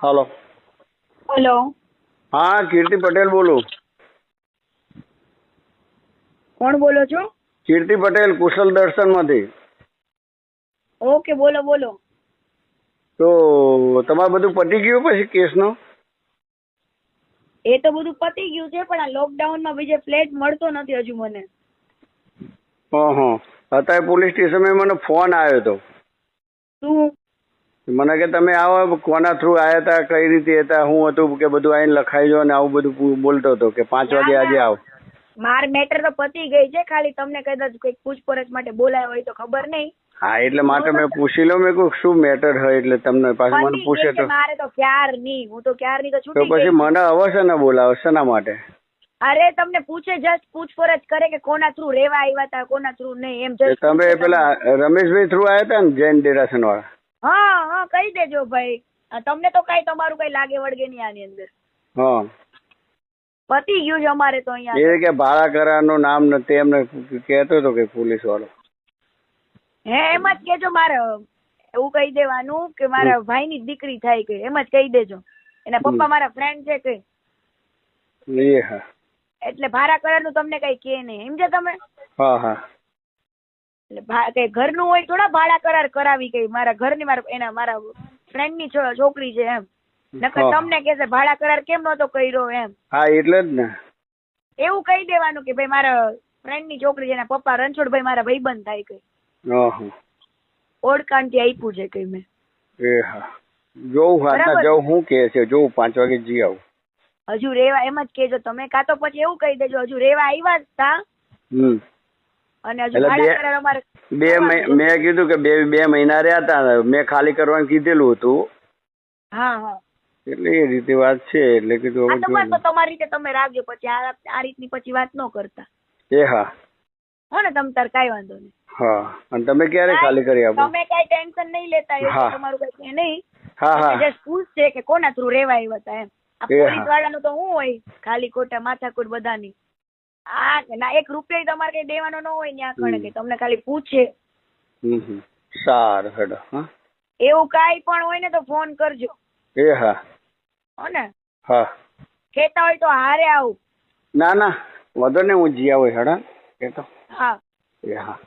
હાલો. Hello. હા, કીર્તિ પટેલ બોલું. કોણ બોલો છો? કીર્તિ પટેલ, કુશલ દર્શનમાંથી. ઓકે, બોલો બોલો. તો તમારે બધું પતી ગયું પછી કેસનો? એ તો બધું પતી ગયું છે, પણ આ લોકડાઉનમાં બીજે ફ્લેટ મળતો નથી હજુ મને. હા, અત્યારે પોલીસ સ્ટેશનમાં મને ફોન આવ્યો હતો. શું? મને કે તમે આવો, કોના થ્રુ આવ્યા હતા, કઈ રીતે હતા, શું હતું, કે બધું આવીને લખાઈ જો, ને આવું બધું બોલતો હતો કે 5 વાગે આજે આવો. માર મેટર તો પતી ગઈ છે, ખાલી તમને કદાચ કઈક પૂછપરછ માટે બોલાયો હોય તો ખબર નહીં. હા, એટલે માટે મેં પૂછી લો, મેં કહ્યું શું મેટર હોય, એટલે તમને પાછું મને પૂછે તો મારે તો ક્યારની, હું તો ક્યારની તો તો છૂટી પછી ગઈ. મને અવશ્ય ને બોલાવો, શેના માટે? અરે તમને પૂછે, જસ્ટ પૂછપરછ કરે કે કોના થ્રુ રેવા આવ્યા હતા, કોના થ્રુ નહીં, એમ જસ્ટ તમે પૂછે પેલા રમેશભાઈ થ્રુ આવ્યા હતા ને, જૈન દેરાસર વાળા? હા હા, કહી દેજો ભાઈ. તમને તો કઈ તમારું કઈ લાગે વળગે નહીં આની અંદર. હા, પતી ગયું છે અમારે તો અહીંયા. એ કે ભાડા કરારનું નામ નથી એમને કહેતો હતો કે પોલીસ વાળો. હે, એમ જ કેજો. મારે એવું કહી દેવાનું કે મારા ભાઈની દીકરી થાય, કે એમ જ કહી દેજો. એના પપ્પા મારા ફ્રેન્ડ છે કે. એ હા, એટલે ભાડા કરારનું તમને કઈ કે નહીં, સમજ્યા તમે? હા હા. એટલે કઈ ઘરનું હોય થોડા ભાડા કરાર કરાવી, કઈ મારા ઘરની મારા ફ્રેન્ડની છોકરી છે એમ. નકર તમને કહેશે ભાડા કરાર કેમ નતો કર્યો એમ. હા, એટલે જ ને. એવું કહી દેવાનું કે ભાઈ મારા ફ્રેન્ડની છોકરી છે, એના પપ્પા રણછોડભાઈ મારા ભાઈબંધ થાય, કઈ ઓળખાણથી આપ્યું છે કઈ મેં. એ હા, જોઉં હાથના જાઉં, શું કે છે જોઉં, 5 વાગે જી આવું. હજુ રેવા એમ જ કેજો તમે, કાં તો પછી એવું કહી દેજો હજુ રેવા આવ્યા જ તા. અને હજુ ભાડા કરાર અમારે મેં કીધું કે બે મહિના રહ્યા હતા, મેં ખાલી કરવાનું કીધેલું હતું. હા હા, એટલે એ રીતે વાત છે. એટલે કીધું તમારી રીતે તમે રાખજો, પછી આ રીતની પછી વાત ન કરતા. એ હા, હો ને, તમ તાર કઈ વાંધો નહીં. હા, અને તમે ક્યારે ખાલી કરી આપો? તમે કઈ ટેન્શન નહીં લેતા, એવું તમારું કઈ નહીં. હા હા, જસ્ટ પૂછશે કે કોના થ્રુ રેવા આવ્યા હતા એમ. આ પોલીસ વાળાનું તો શું હોય, ખાલી ખોટા માથાકૂટ બધાની. ના, 1 રૂપિયા તમારે કઈ દેવાનો ન હોય ત્યાં કણે, કે તમને ખાલી પૂછે. સારું હેડો. હા, એવું કાઈ પણ હોય ને તો ફોન કરજો. એ હા, હો ને. હા, કેતા હોય તો હારે આવું. ના ના, વધો ને, હું જી આવું હેડા. એ તો હા, એ હા.